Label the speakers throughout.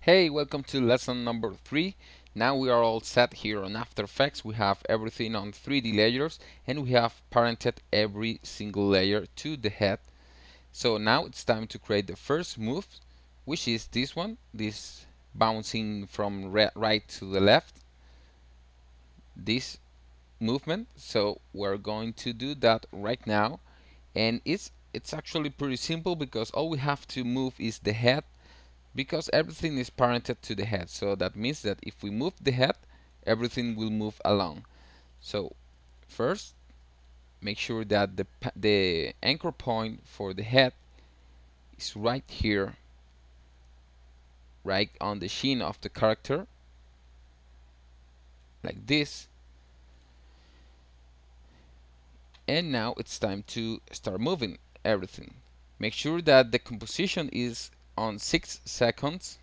Speaker 1: Hey, welcome to lesson number 3. Now we are all set here on After Effects. We have everything on 3D layers and we have parented every single layer to the head. So now it's time to create the first move, which is this one, this bouncing from right to the left, this movement. So we're going to do that right now, and it's actually pretty simple because all we have to move is the head, because everything is parented to the head. So that means that if we move the head, everything will move along. So first, make sure that the anchor point for the head is right here, right on the chin of the character, like this. And now it's time to start moving everything. Make sure that the composition is on 6 seconds,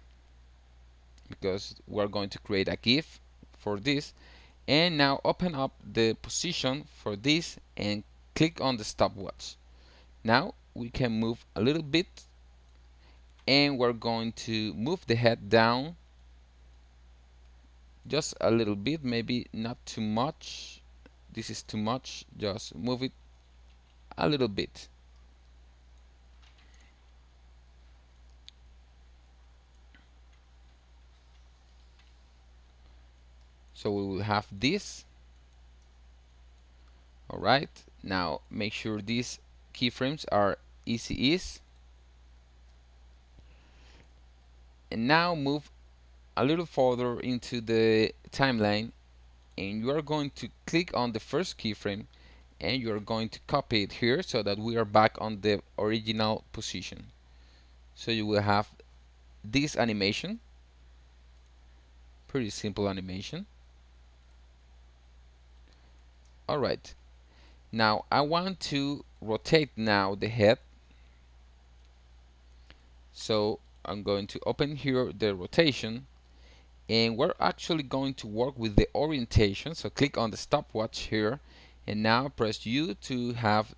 Speaker 1: because we're going to create a GIF for this. And now open up the position for this and click on the stopwatch. Now we can move a little bit, and we're going to move the head down just a little bit, maybe not too much. This is too much, just move it a little bit. So we will have this. Alright, now make sure these keyframes are easy ease, and now move a little further into the timeline, and you are going to click on the first keyframe and you are going to copy it here so that we are back on the original position. So you will have this animation, pretty simple animation. Alright, now I want to rotate now the head, so I'm going to open here the rotation, and we're actually going to work with the orientation. So click on the stopwatch here, and now press U to have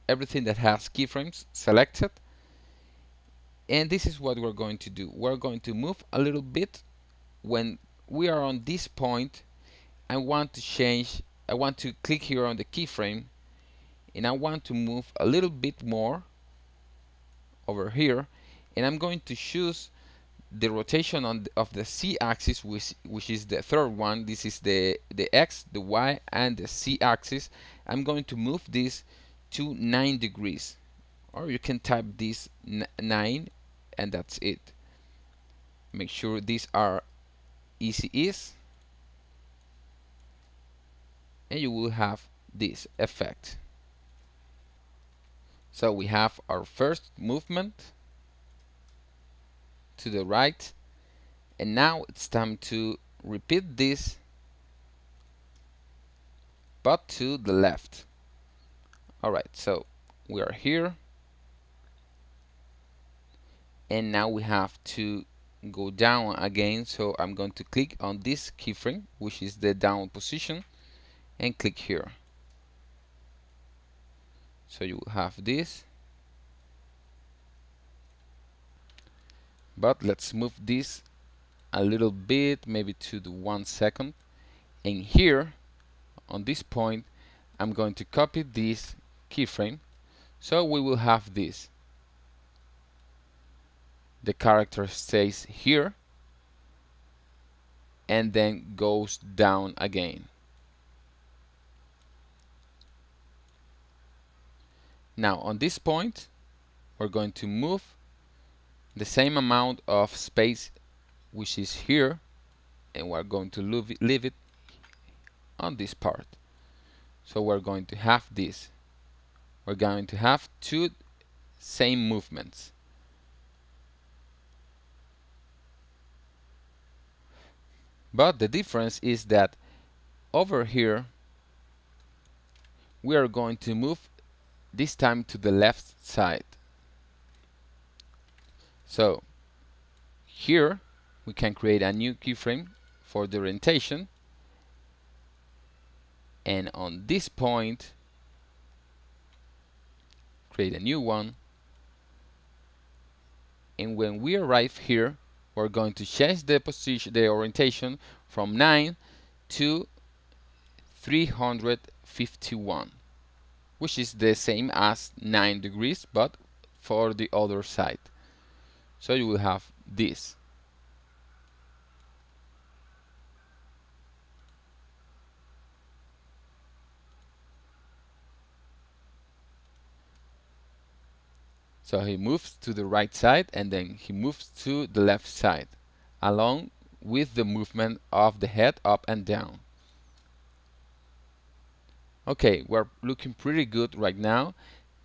Speaker 1: everything that has keyframes selected. And this is what we're going to do. We're going to move a little bit. When we are on this point, I want to click here on the keyframe, and I want to move a little bit more over here, and I'm going to choose the rotation of the z-axis, which is the third one. This is the x, the y, and the z-axis. I'm going to move this to 9 degrees, or you can type this 9, and that's it. Make sure these are easy ease, and you will have this effect. So we have our first movement to the right, and now it's time to repeat this, but to the left. Alright, so we are here, and now we have to go down again. So I'm going to click on this keyframe, which is the down position, and click here. So you will have this, but let's move this a little bit, maybe to the 1 second. And here on this point, I'm going to copy this keyframe, so we will have this. The character stays here and then goes down again. Now on this point, we're going to move the same amount of space which is here, and we're going to leave it on this part. So we're going to have this. We're going to have two same movements. But the difference is that over here we are going to move this time to the left side. So here we can create a new keyframe for the orientation, and on this point create a new one, and when we arrive here we're going to change the position, the orientation from 9 to 351, which is the same as 9 degrees, but for the other side. So you will have this. So he moves to the right side and then he moves to the left side, along with the movement of the head up and down. Okay, we're looking pretty good right now.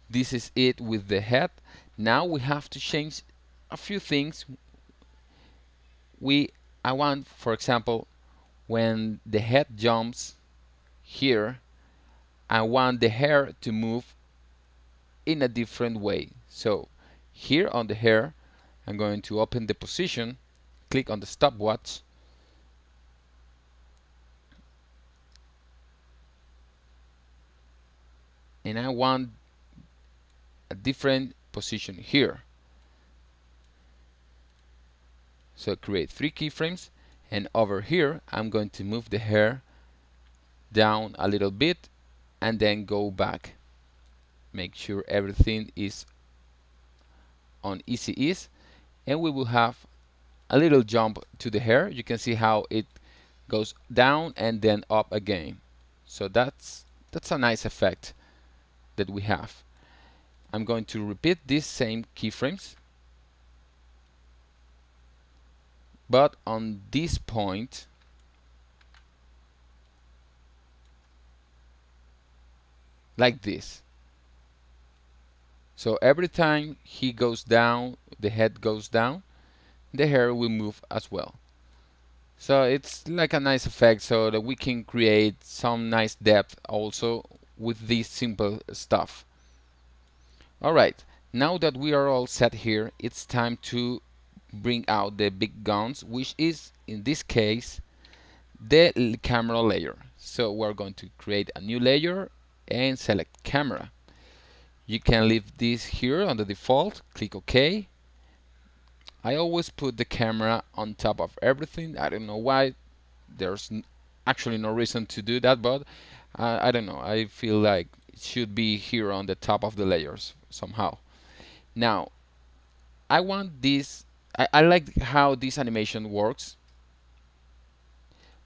Speaker 1: This is it with the head. Now we have to change a few things. I want, for example, when the head jumps here, I want the hair to move in a different way. So here on the hair, I'm going to open the position, click on the stopwatch, and I want a different position here. So create 3 keyframes, and over here I'm going to move the hair down a little bit and then go back. Make sure everything is on easy ease, and we will have a little jump to the hair. You can see how it goes down and then up again. So that's a nice effect that we have. I'm going to repeat these same keyframes, but on this point like this. So every time he goes down, the head goes down, the hair will move as well. So it's like a nice effect, so that we can create some nice depth also with this simple stuff. Alright, now that we are all set here, it's time to bring out the big guns, which is in this case the camera layer. So we're going to create a new layer and select camera. You can leave this here on the default, click OK. I always put the camera on top of everything. I don't know why. There's actually no reason to do that, but I don't know. I feel like it should be here on the top of the layers somehow. Now, I want this. I like how this animation works,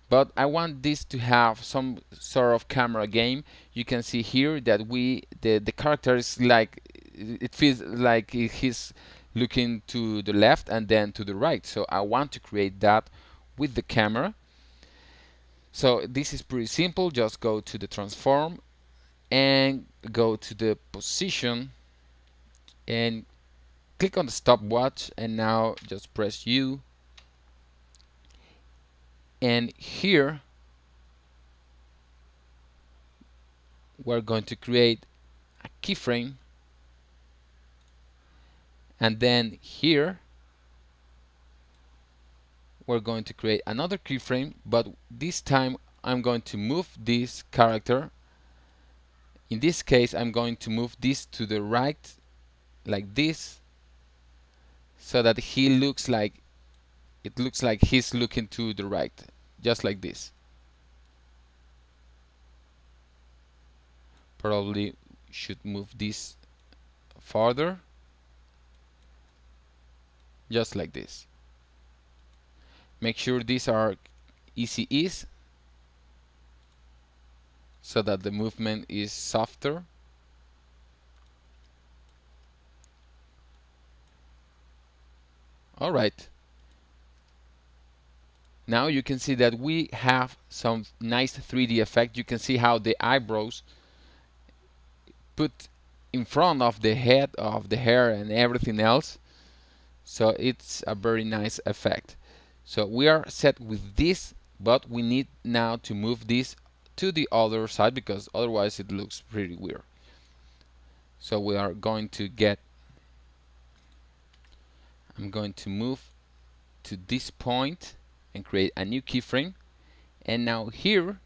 Speaker 1: but I want this to have some sort of camera game. You can see here that the character is like, it feels like he's looking to the left and then to the right. So I want to create that with the camera. So this is pretty simple. Just go to the transform and go to the position and click on the stopwatch, and now just press U, and here we're going to create a keyframe, and then here we're going to create another keyframe, but this time I'm going to move this character. In this case I'm going to move this to the right like this, so that he looks like, it looks like he's looking to the right, just like this. Probably should move this farther, just like this. Make sure these are easy ease so that the movement is softer. Alright, now you can see that we have some nice 3D effect. You can see how the eyebrows put in front of the head of the hair and everything else. So it's a very nice effect. So we are set with this, but we need now to move this to the other side because otherwise it looks pretty weird. So we are going to I'm going to move to this point and create a new keyframe, and now here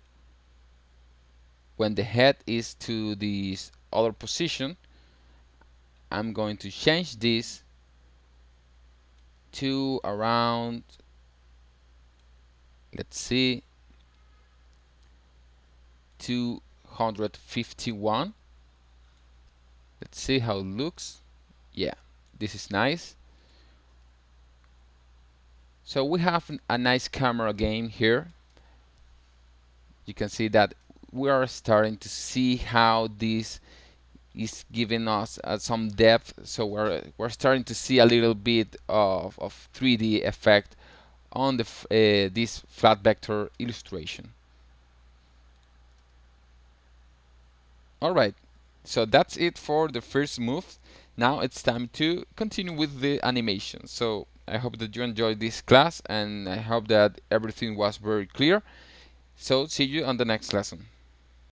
Speaker 1: when the head is to this other position, I'm going to change this to around, let's see, 251. Let's see how it looks. Yeah, this is nice. So we have a nice camera game here. You can see that we are starting to see how this is giving us some depth. So we're starting to see a little bit of 3D effect on this flat vector illustration. Alright, so that's it for the first move. Now it's time to continue with the animation. So I hope that you enjoyed this class, and I hope that everything was very clear. So see you on the next lesson.